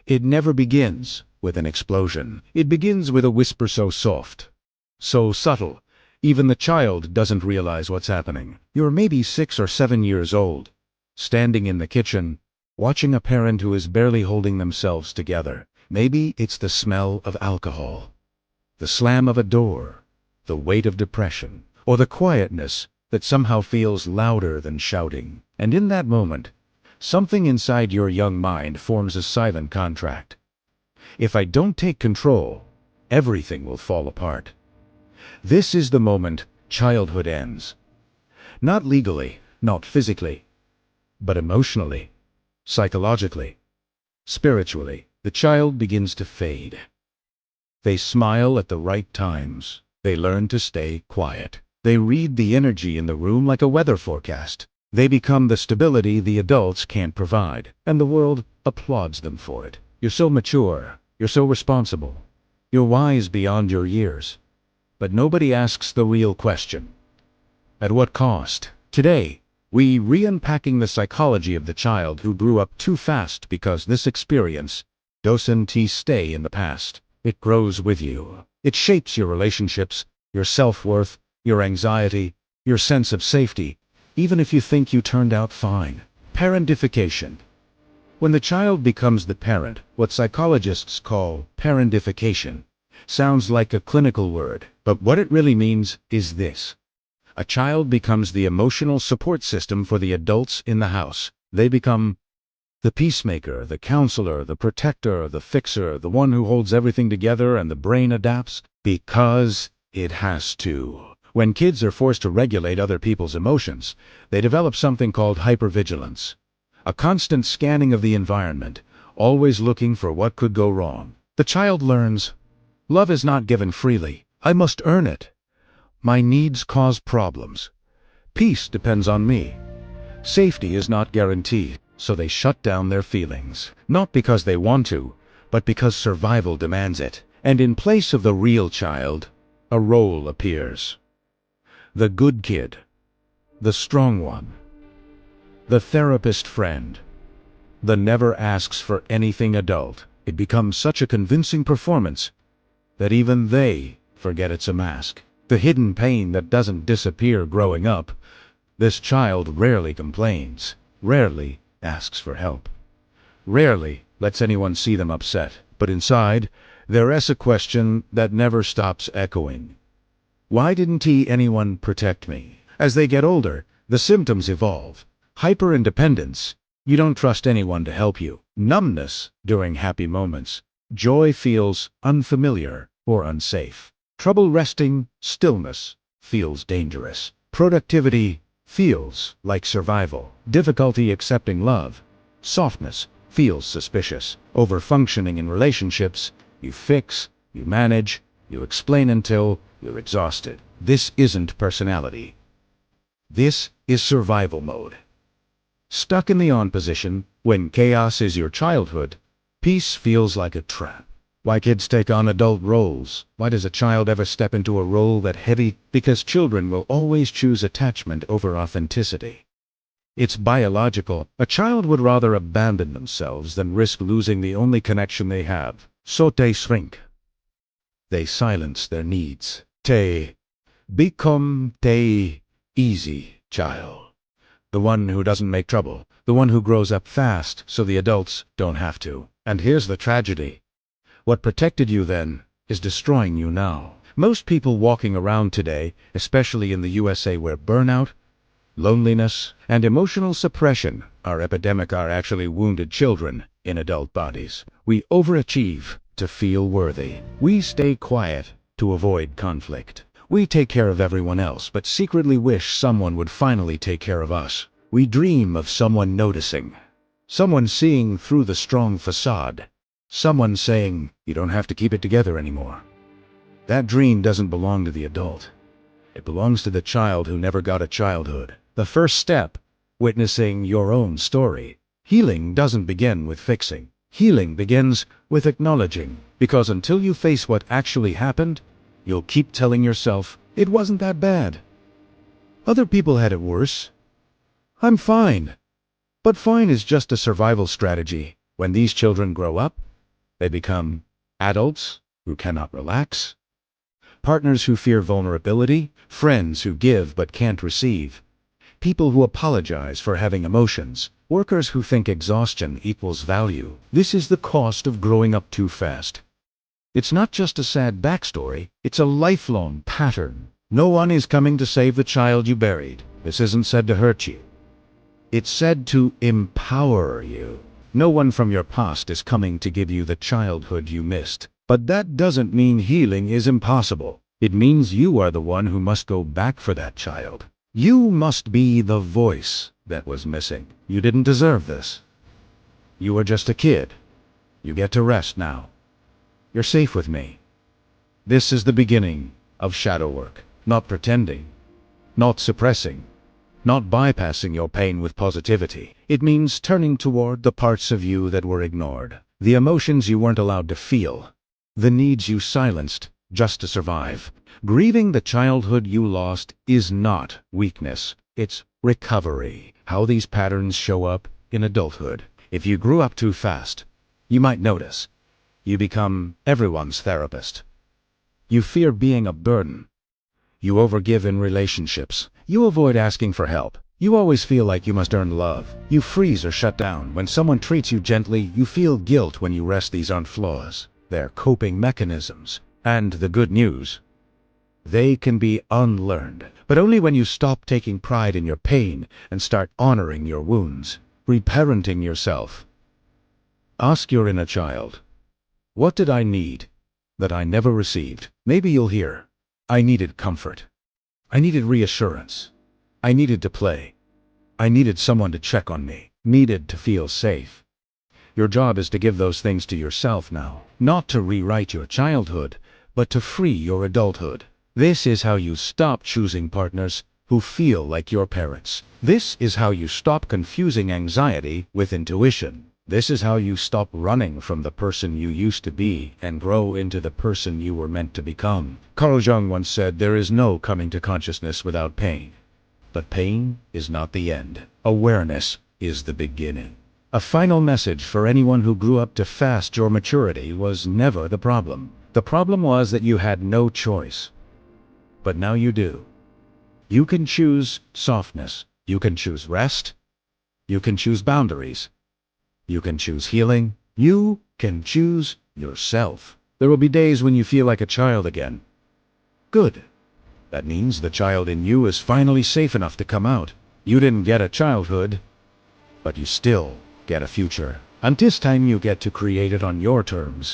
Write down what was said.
It never begins with an explosion. It begins with a whisper so soft, so subtle, even the child doesn't realize what's happening. You're maybe 6 or 7 years old, standing in the kitchen, watching a parent who is barely holding themselves together. Maybe it's the smell of alcohol, the slam of a door, the weight of depression, or the quietness that somehow feels louder than shouting. And in that moment, something inside your young mind forms a silent contract. If I don't take control, everything will fall apart. This is the moment childhood ends. Not legally, not physically, but emotionally, psychologically, spiritually. The child begins to fade. They smile at the right times. They learn to stay quiet. They read the energy in the room like a weather forecast. They become the stability the adults can't provide, and the world applauds them for it. You're so mature. You're so responsible. You're wise beyond your years. But nobody asks the real question. At what cost? Today, we re-unpacking the psychology of the child who grew up too fast because this experience doesn't stay in the past. It grows with you. It shapes your relationships, your self-worth, your anxiety, your sense of safety, even if you think you turned out fine. Parentification. When the child becomes the parent, what psychologists call parentification, sounds like a clinical word, but what it really means is this. A child becomes the emotional support system for the adults in the house. They become the peacemaker, the counselor, the protector, the fixer, the one who holds everything together, and the brain adapts because it has to. When kids are forced to regulate other people's emotions, they develop something called hypervigilance. A constant scanning of the environment, always looking for what could go wrong. The child learns, love is not given freely. I must earn it. My needs cause problems. Peace depends on me. Safety is not guaranteed. So they shut down their feelings, not because they want to, but because survival demands it. And in place of the real child, a role appears. The good kid, the strong one, the therapist friend, the never asks for anything adult. It becomes such a convincing performance that even they forget it's a mask. The hidden pain that doesn't disappear growing up. This child rarely complains, rarely asks for help, rarely lets anyone see them upset. But inside, there is a question that never stops echoing. Why didn't anyone protect me? As they get older, the symptoms evolve. Hyper-independence. You don't trust anyone to help you. Numbness during happy moments. Joy feels unfamiliar or unsafe. Trouble resting, stillness feels dangerous. Productivity feels like survival. Difficulty accepting love, softness feels suspicious. Overfunctioning in relationships, you fix, you manage, you explain until you're exhausted. This isn't personality. This is survival mode. Stuck in the on position, when chaos is your childhood, peace feels like a trap. Why kids take on adult roles? Why does a child ever step into a role that heavy? Because children will always choose attachment over authenticity. It's biological. A child would rather abandon themselves than risk losing the only connection they have. So they shrink. They silence their needs. They become the easy child. The one who doesn't make trouble. The one who grows up fast so the adults don't have to. And here's the tragedy. What protected you then is destroying you now. Most people walking around today, especially in the USA where burnout, loneliness, and emotional suppression are epidemic, are actually wounded children in adult bodies. We overachieve to feel worthy. We stay quiet to avoid conflict. We take care of everyone else, but secretly wish someone would finally take care of us. We dream of someone noticing, someone seeing through the strong facade. Someone saying, you don't have to keep it together anymore. That dream doesn't belong to the adult. It belongs to the child who never got a childhood. The first step, witnessing your own story. Healing doesn't begin with fixing. Healing begins with acknowledging. Because until you face what actually happened, you'll keep telling yourself, it wasn't that bad. Other people had it worse. I'm fine. But fine is just a survival strategy. When these children grow up, They become adults who cannot relax, partners who fear vulnerability, friends who give but can't receive, people who apologize for having emotions, workers who think exhaustion equals value. This is the cost of growing up too fast. It's not just a sad backstory, it's a lifelong pattern. No one is coming to save the child you buried. This isn't said to hurt you. It's said to empower you. No one from your past is coming to give you the childhood you missed. But that doesn't mean healing is impossible. It means you are the one who must go back for that child. You must be the voice that was missing. You didn't deserve this. You were just a kid. You get to rest now. You're safe with me. This is the beginning of shadow work. Not pretending, not suppressing, not bypassing your pain with positivity. It means turning toward the parts of you that were ignored, the emotions you weren't allowed to feel, the needs you silenced just to survive. Grieving the childhood you lost is not weakness, it's recovery. How these patterns show up in adulthood. If you grew up too fast, you might notice. You become everyone's therapist. You fear being a burden. You overgive in relationships. You avoid asking for help. You always feel like you must earn love. You freeze or shut down. When someone treats you gently, you feel guilt when you rest. These aren't flaws. They're coping mechanisms. And the good news, they can be unlearned. But only when you stop taking pride in your pain and start honoring your wounds. Reparenting yourself. Ask your inner child, what did I need that I never received? Maybe you'll hear, I needed comfort. I needed reassurance. I needed to play. I needed someone to check on me. Needed to feel safe. Your job is to give those things to yourself now. Not to rewrite your childhood, but to free your adulthood. This is how you stop choosing partners who feel like your parents. This is how you stop confusing anxiety with intuition. This is how you stop running from the person you used to be and grow into the person you were meant to become. Carl Jung once said, there is no coming to consciousness without pain. But pain is not the end. Awareness is the beginning. A final message for anyone who grew up too fast. Your maturity was never the problem. The problem was that you had no choice. But now you do. You can choose softness. You can choose rest. You can choose boundaries. You can choose healing. You can choose yourself. There will be days when you feel like a child again. Good. That means the child in you is finally safe enough to come out. You didn't get a childhood, but you still get a future. And this time you get to create it on your terms.